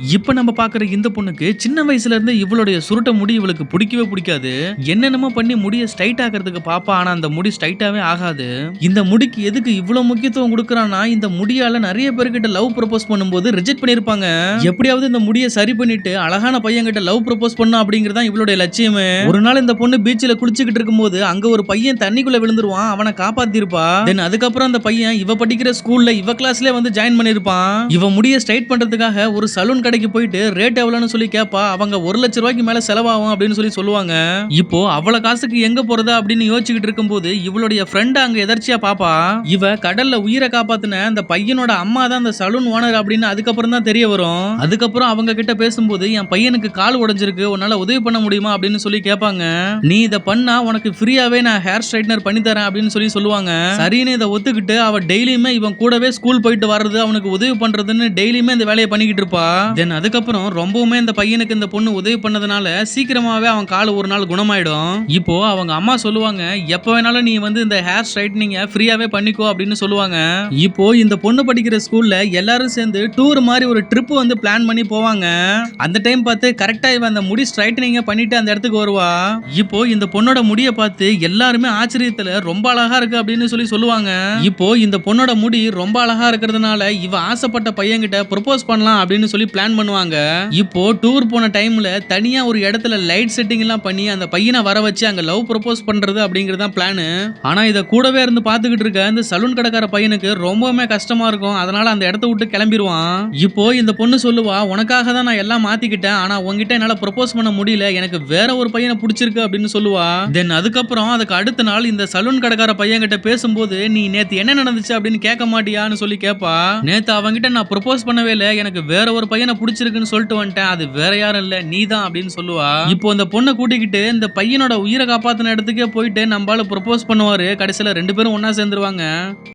இப்ப நம்ம பாக்குற இந்த பொண்ணுக்கு சின்ன வயசுல இருந்து இவளுடைய சுருட்ட முடி இவளுக்கு பிடிக்கவே பிடிக்காது. என்னென்னமோ பண்ணி முடிய ஸ்ட்ரைட் ஆக்கிறதுக்கு பாப்பா, ஆனா அந்த முடி ஸ்ட்ரைட்டாவே ஆகாது. இந்த முடிக்கு எதுக்கு இவ்வளவு முக்கியத்துவம் கொடுக்கறானா, இந்த முடியால நிறைய பேர்கிட்ட லவ் ப்ரப்போஸ் பண்ணும்போது ரிஜெக்ட் பண்ணிருப்பாங்க. எப்படியாவது இந்த முடியை சரி பண்ணிட்டு அழகான பையன் கிட்ட லவ் ப்ரப்போஸ் பண்ணா அப்படிங்கறதான் இவளுடைய லட்சியமே. ஒரு நாள் இந்த பொண்ணு பீச்ல குளிச்சுக்கிட்டு இருக்கும்போது அங்க ஒரு பையன் தண்ணிக்குள்ள விழுந்துருவான். அவனை காப்பாத்திருப்பா. தென் அதுக்கப்புறம் அந்த பையன் இவ படிக்கிற ஸ்கூல்ல இவ கிளாஸ்லயே வந்து ஜாயின் பண்ணிருப்பான். இவ முடிய ஸ்ட்ரைட் பண்றதுக்காக ஒரு சலூன் கடைக்கு போயிட்டு ரேட் எவ்வளவுன்னு சொல்லி கேப்பா. அவங்க 1,00,000 ரூபாய்க்கு மேல செலவாகும் அப்படின்னு சொல்லி சொல்லுவாங்க. இப்போ அவள காசுக்கு எங்க போறதா அப்படின்னு யோசிச்சுக்கிட்டு இருக்கும்போது இவளுடைய ஃப்ரெண்ட் அங்க எதர்ச்சியா பாப்பா. இவ கடல்ல உயிரை காப்பாத்தின அந்த பையனோட அம்மா தான் அந்த சலூன் ஓனர் அப்படின்னு அதுக்கப்புறம் தான் தெரிய வரும். அதுக்கப்புறம் அவங்க கிட்ட பேசும்போது என் பையனுக்கு கால் உடைஞ்சிருக்கு, உன்னால உதவி பண்ண முடியுமா அப்படின்னு சொல்லி கேட்பாங்க. நீ இத பண்ணா உனக்கு ஃப்ரீயாவே நான் ஹேர் ஸ்ட்ரைட்னர் பண்ணி தரேன் அப்படின்னு சொல்லி சொல்லுவாங்க. சரின்னு இதை ஒத்துக்கிட்டு அவ டெய்லியுமே இவன் கூடவே ஸ்கூல் போயிட்டு வர்றது, அவனுக்கு உதவி பண்றதுன்னு டெய்லியுமே இந்த வேலையை பண்ணிக்கிட்டு இருப்பா. தென் அதுக்கப்புறம் ரொம்பவுமே இந்த பையனுக்கு இந்த பொண்ணு உதவி பண்ணதுனால சீக்கிரமாவே அவன் கால் ஒரு நாள் குணமாயிடும். இப்போ அவங்க அம்மா சொல்லுவாங்க, எப்ப வேணாலும் நீ வந்து இந்த ஹேர் ஸ்ட்ரைட்னிங் ஃப்ரீயாவே பண்ணிக்கோ அப்படின்னு சொல்லுவாங்க. இப்போ இந்த பொண்ணு படிக்கிற ஸ்கூல்ல எல்லாரும் சேர்ந்து டூர் மாதிரி ஒரு ட்ரிப் வந்து பிளான் பண்ணி போவாங்க. அந்த டைம் பார்த்து கரெக்டா இவன் அந்த முடி ஸ்ட்ரைட்னிங் பண்ணிட்டு அந்த இடத்துக்கு வருவா. இப்போ இந்த பொண்ணோட முடியை பார்த்து எல்லாருமே ஆச்சரியத்துல ரொம்ப அழகா இருக்கு அப்படின்னு சொல்லி சொல்லுவாங்க. இப்போ இந்த பொண்ணோட முடி ரொம்ப அழகா இருக்கிறதுனால இவ ஆசைப்பட்ட பையன்கிட்ட ப்ரொபோஸ் பண்ணலாம் அப்படின்னு சொல்லி பிளான் பண்ணுவாங்க. இப்போ டூர் போன டைம்ல தனியா ஒரு இடத்துல லைட் செட்டிங் எல்லாம் பண்ணி அந்த பையனை வர வச்சு அங்க லவ் ப்ரொபோஸ் பண்றது அப்படிங்கறது தான் பிளான். ஆனா இத கூடவே இருந்து பாத்துக்கிட்டு இருக்க இந்த சலூன் கடைக்கார பையனுக்கு ரொம்பவுமே கஷ்டமா இருக்கும். அதனால அந்த இடத்த விட்டு கிளம்பிடுவான். இப்போ இந்த பொண்ணு சொல்லுவா, உனக்காக தான் நான் எல்லாம் மாத்திக்கிட்டேன், ஆனா உன்கிட்ட என்னால ப்ரொபோஸ் பண்ண முடியல, எனக்கு வேற ஒரு பையனை பிடிச்சிருக்கு அப்படின்னு சொல்லுவா. தென் அதுக்கப்புறம் அதுக்கு அடுத்த நாள் இந்த சலூன் கடைக்கார பையன் கிட்ட பேசும்போது, நீ நேத்து என்ன நடந்துச்சு அப்படின்னு கேட்க மாட்டியான்னு சொல்லி கேட்பா. நேத்து அவங்கிட்ட நான் ப்ரொபோஸ் பண்ணவே இல்லை, எனக்கு வேற ஒரு பையனை பிடிச்சிருக்குன்னு சொல்லிட்டு வந்துட்டேன், அது வேற யாரும் இல்ல நீதான் அப்படின்னு சொல்லுவா. இப்போ இந்த பொண்ணை கூட்டிக்கிட்டு இந்த பையனோட உயிரை காப்பாத்தின இடத்துக்கே போயிட்டு நம்மளால ப்ரொபோஸ் பண்ணுவாரு. கடைசியில 2 பேரும் ஒன்னா சேர்ந்துருவாங்க.